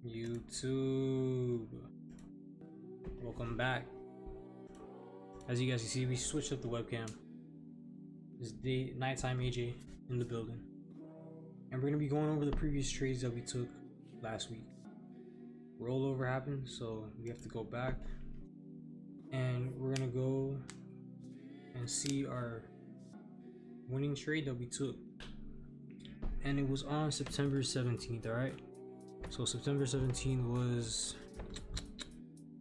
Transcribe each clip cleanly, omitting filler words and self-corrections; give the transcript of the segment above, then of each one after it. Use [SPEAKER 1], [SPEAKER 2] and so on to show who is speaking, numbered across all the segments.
[SPEAKER 1] YouTube, welcome back. As you guys can see, we switched up the webcam. It's nighttime AJ in the building, and we're gonna be going over the previous trades that we took last week. Rollover happened, so we have to go back, and we're gonna go and see our winning trade that we took, and it was on September 17th. All right, so September 17th was,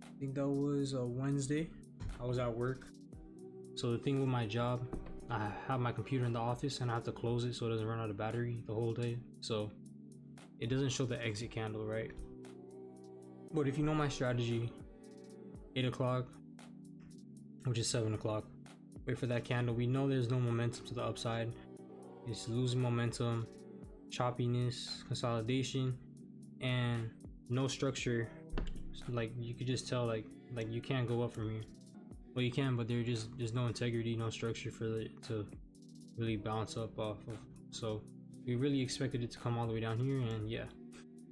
[SPEAKER 1] I think that was a Wednesday. I was at work. So the thing with my job, I have my computer in the office and I have to close it so it doesn't run out of battery the whole day. So it doesn't show the exit candle, right? But if you know my strategy, 8 o'clock, which is 7 o'clock, wait for that candle. We know there's no momentum to the upside. It's losing momentum, choppiness, consolidation, and no structure. Like you could just tell, like you can't go up from here. Well, you can, but there's no integrity, no structure for it to really bounce up off of. So we really expected it to come all the way down here, and yeah.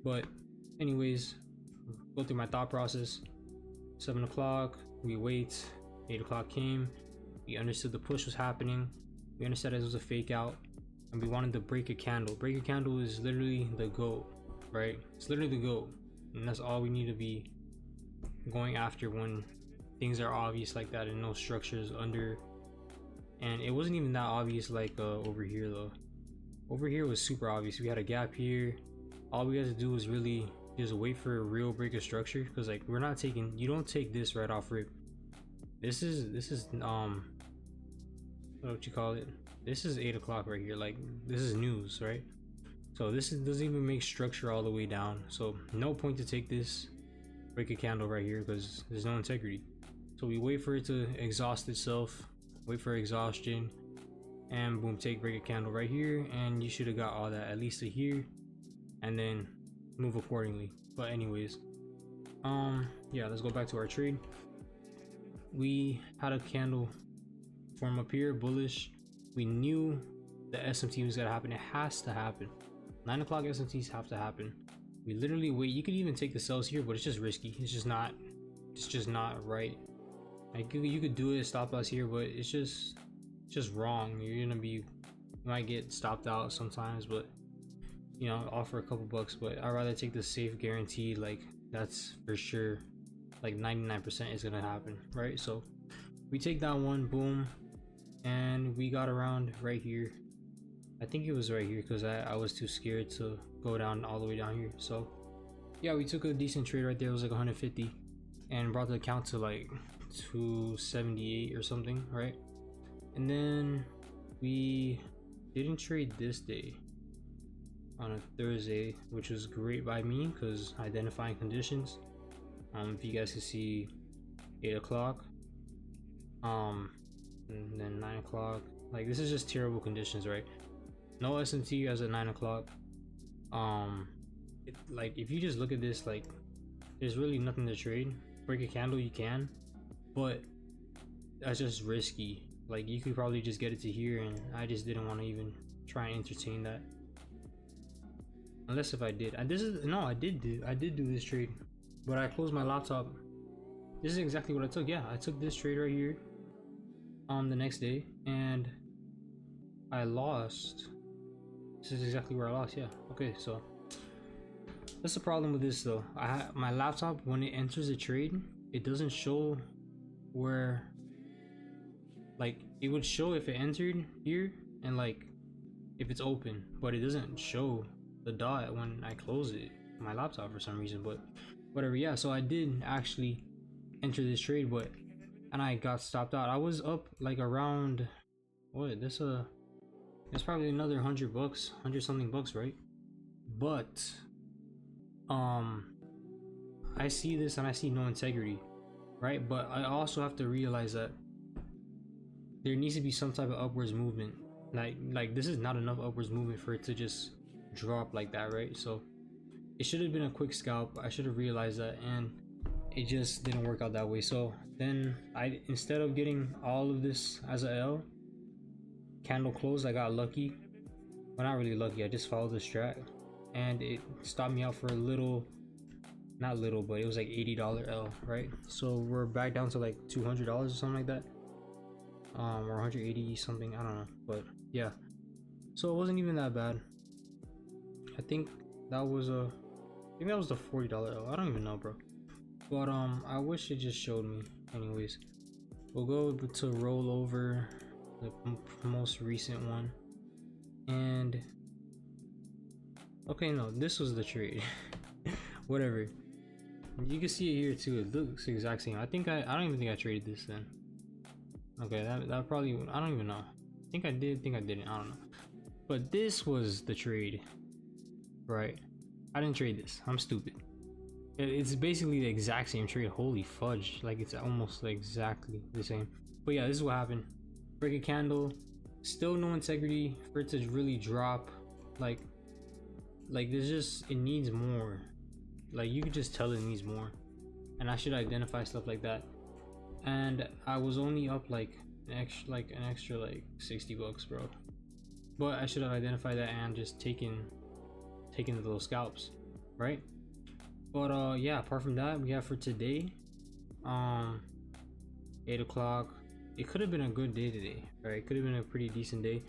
[SPEAKER 1] But anyways, go through my thought process. 7 o'clock, we wait. 8 o'clock came. We understood the push was happening. We understood it was a fake out, and we wanted to break a candle. Break a candle is literally the GOAT, right? It's literally the GOAT, and that's all we need to be going after when things are obvious like that and no structures under. And it wasn't even that obvious like over here though. Over here was super obvious. We had a gap here. All we had to do was really just wait for a real break of structure, because like we're not taking, you don't take this right off rip. This is what you call it, this is 8 o'clock right here. Like this is news, right? So this doesn't even make structure all the way down, so no point to take this break a candle right here because there's no integrity. So we wait for it to exhaust itself, wait for exhaustion, and boom, break a candle right here, and you should have got all that at least to here, and then move accordingly. But anyways, yeah, let's go back to our trade. We had a candle form up here, bullish. We knew the SMT was gonna happen. It has to happen. 9 o'clock SMTs have to happen. We literally wait. You could even take the sells here, but it's just risky. It's just not right. Like you could do it, stop loss here, but it's just wrong. You might get stopped out sometimes, but you know, offer a couple bucks. But I'd rather take the safe guarantee. Like that's for sure, like 99% is gonna happen, right? So we take that one, boom, and we got around right here. I think it was right here because I was too scared to go down all the way down here. So yeah, we took a decent trade right there. It was like 150 and brought the account to like 278 or something, right? And then we didn't trade this day on a Thursday, which was great by me because identifying conditions. If you guys can see 8 o'clock, and then 9 o'clock, like this is just terrible conditions, right? No SMT as at 9 o'clock. Like if you just look at this, like there's really nothing to trade. Break a candle you can, but that's just risky. Like you could probably just get it to here, and I just didn't want to even try and entertain that. Unless if I did. And this is no, I did do this trade, but I closed my laptop. This is exactly what I took. Yeah, I took this trade right here on the next day, and I lost. This is exactly where I lost. Yeah. Okay, so that's the problem with this though. My laptop, when it enters a trade, it doesn't show where, like it would show if it entered here and like if it's open, but it doesn't show the dot when I close it, my laptop, for some reason. But whatever. Yeah, so I did actually enter this trade, and I got stopped out. I was up like around what, this it's probably another 100 bucks, 100 something bucks, right? But I see this and I see no integrity, right? But I also have to realize that there needs to be some type of upwards movement. Like this is not enough upwards movement for it to just drop like that, right? So it should have been a quick scalp. I should have realized that, and it just didn't work out that way. So then instead of getting all of this as a L, candle closed, I got lucky. Well, not really lucky, I just followed the strat, and it stopped me out for a little not little, but it was like $80 L, right? So we're back down to like $200 or something like that, or 180 something, I don't know, but yeah. So it wasn't even that bad. I think that was the $40 L. I don't even know, bro. But I wish it just showed me. Anyways, we'll go to roll over the most recent one, and okay, no, this was the trade. Whatever. You can see it here too. It looks the exact same. I don't even think I traded this then. Okay, that probably, I don't even know. I think I didn't. I don't know. But this was the trade, right? I didn't trade this. I'm stupid. It's basically the exact same trade. Holy fudge! Like it's almost exactly the same. But yeah, this is what happened. Break a candle. Still no integrity for it to really drop. Like there's just, it needs more. Like you could just tell it needs more, and I should identify stuff like that. And I was only up like an extra like 60 bucks, bro. But I should have identified that and just taken the little scalps, right? But yeah, apart from that, we have for today 8 o'clock. It could have been a good day today, right? It could have been a pretty decent day,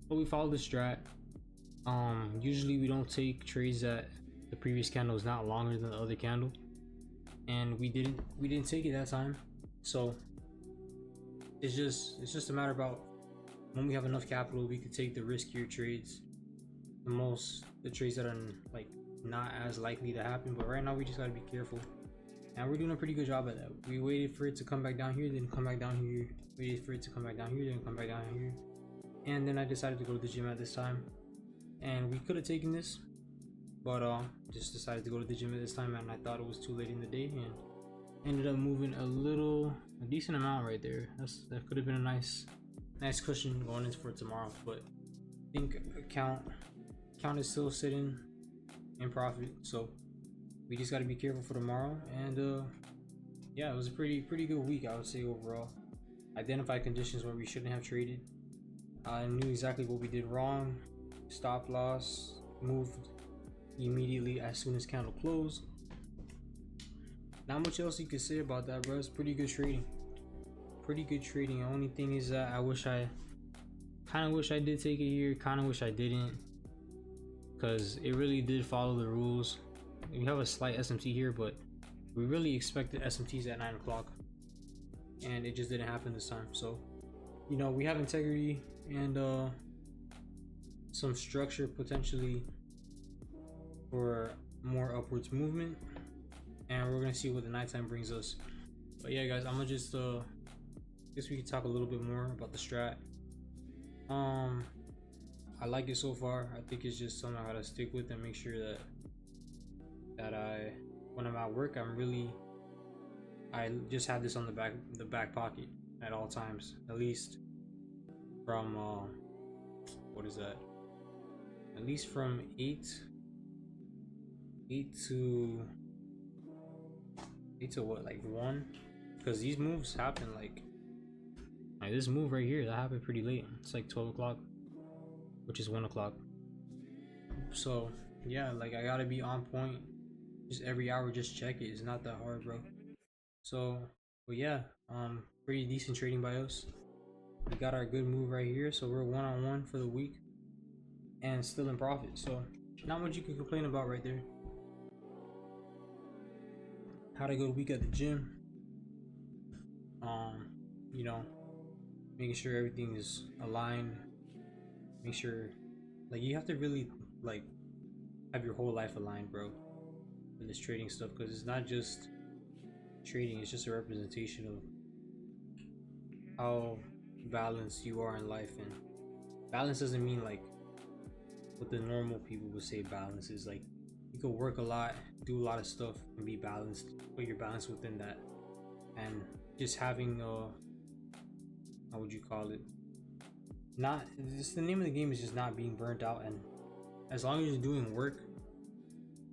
[SPEAKER 1] but we followed the strat. Usually we don't take trades that the previous candle is not longer than the other candle, and we didn't take it that time. So it's just a matter about when we have enough capital, we could take the riskier trades, the trades that are like not as likely to happen. But right now we just gotta be careful, and we're doing a pretty good job at that. We waited for it to come back down here, then come back down here, waited for it to come back down here, then come back down here, and then I decided to go to the gym at this time. And we could have taken this, but just decided to go to the gym at this time, and I thought it was too late in the day, and ended up moving a decent amount right there. That could have been a nice cushion going into for tomorrow. But I think account is still sitting in profit, so we just got to be careful for tomorrow. And yeah, it was a pretty good week, I would say, overall. Identified conditions where we shouldn't have traded. I knew exactly what we did wrong. Stop loss, moved immediately as soon as candle closed. Not much else you could say about that, bro. It's pretty good trading. The only thing is that I kind of wish I did take it here, kind of wish I didn't, because it really did follow the rules. We have a slight SMT here, but we really expected SMTs at 9 o'clock, and it just didn't happen this time. So, you know, we have integrity and some structure potentially for more upwards movement, and we're gonna see what the nighttime brings us. But yeah, guys, I'm gonna just guess we can talk a little bit more about the strat. I like it so far. I think it's just something I gotta stick with and make sure that when I'm at work, I just have this on the back pocket at all times, at least from what is that? At least from 8 to what, like 1, because these moves happen like this move right here, that happened pretty late. It's like 12 o'clock, which is 1 o'clock. So yeah, like I gotta be on point. Just every hour, just check it. It's not that hard, bro. So, but yeah, pretty decent trading by us. We got our good move right here, so we're 1-on-1 for the week and still in profit. So not much you can complain about right there. Had a good week at the gym. You know, making sure everything is aligned. Make sure, like, you have to really like have your whole life aligned, bro, with this trading stuff, because it's not just trading, it's just a representation of how balanced you are in life. And balance doesn't mean like what the normal people would say balance is. Like, you could work a lot, do a lot of stuff, and be balanced, put your balance within that. And just having how would you call it, not just, the name of the game is just not being burnt out. And as long as you're doing work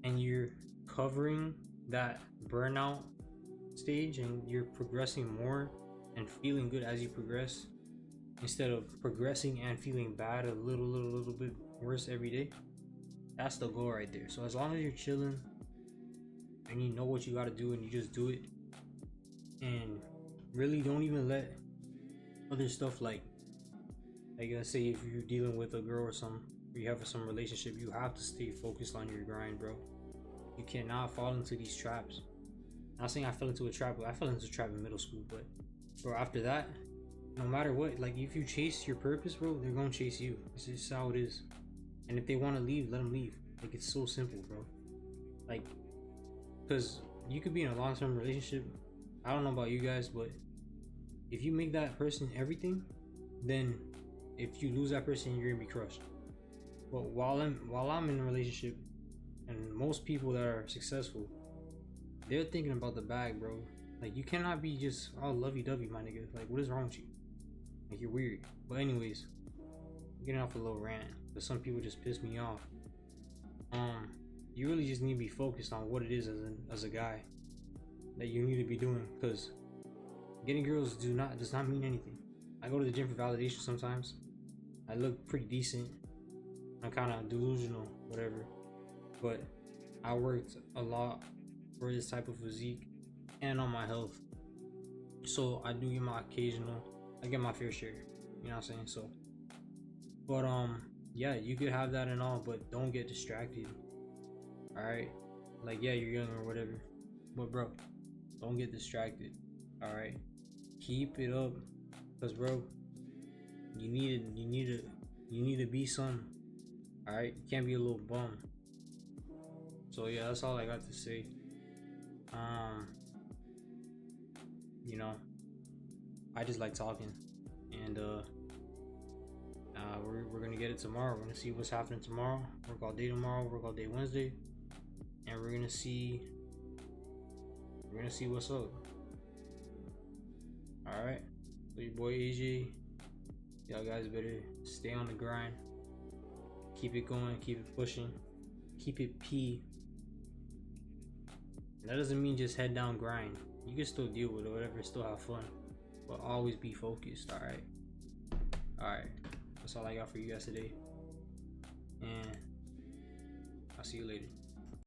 [SPEAKER 1] and you're covering that burnout stage and you're progressing more and feeling good as you progress, instead of progressing and feeling bad a little bit worse every day, that's the goal right there. So as long as you're chilling and you know what you got to do, and you just do it. And really don't even let other stuff like let's say if you're dealing with a girl or something, or you have some relationship, you have to stay focused on your grind, bro. You cannot fall into these traps. Not saying I fell into a trap, but I fell into a trap in middle school. But bro, after that, no matter what, like if you chase your purpose, bro, they're gonna chase you. It's just how it is. And if they want to leave, let them leave. Like, it's so simple, bro. Like, because you could be in a long-term relationship. I don't know about you guys, but if you make that person everything, then if you lose that person, you're gonna be crushed. But while I'm in a relationship, and most people that are successful, they're thinking about the bag, bro. Like, you cannot be just all lovey-dovey, my nigga. Like, what is wrong with you? Like, you're weird. But anyways, I'm getting off a little rant, but some people just piss me off. You really just need to be focused on what it is as a guy that you need to be doing, because getting girls does not mean anything. I go to the gym for validation sometimes. I look pretty decent. I'm kind of delusional, whatever. But I worked a lot for this type of physique and on my health. So I do get I get my fair share. You know what I'm saying? So, but yeah, you could have that and all, but don't get distracted. Alright? Like, yeah, you're young or whatever. But bro, don't get distracted. Alright? Keep it up. Cause bro, you need to be some. Alright? You can't be a little bum. So yeah, that's all I got to say. You know, I just like talking, and we're gonna get it tomorrow. We're gonna see what's happening tomorrow. Work all day tomorrow. Work all day Wednesday, and we're gonna see what's up. All right, so your boy AJ. Y'all guys better stay on the grind. Keep it going. Keep it pushing. Keep it P. That doesn't mean just head down grind. You can still deal with it, whatever, still have fun, but always be focused. Alright, that's all I got for you guys today, and I'll see you later.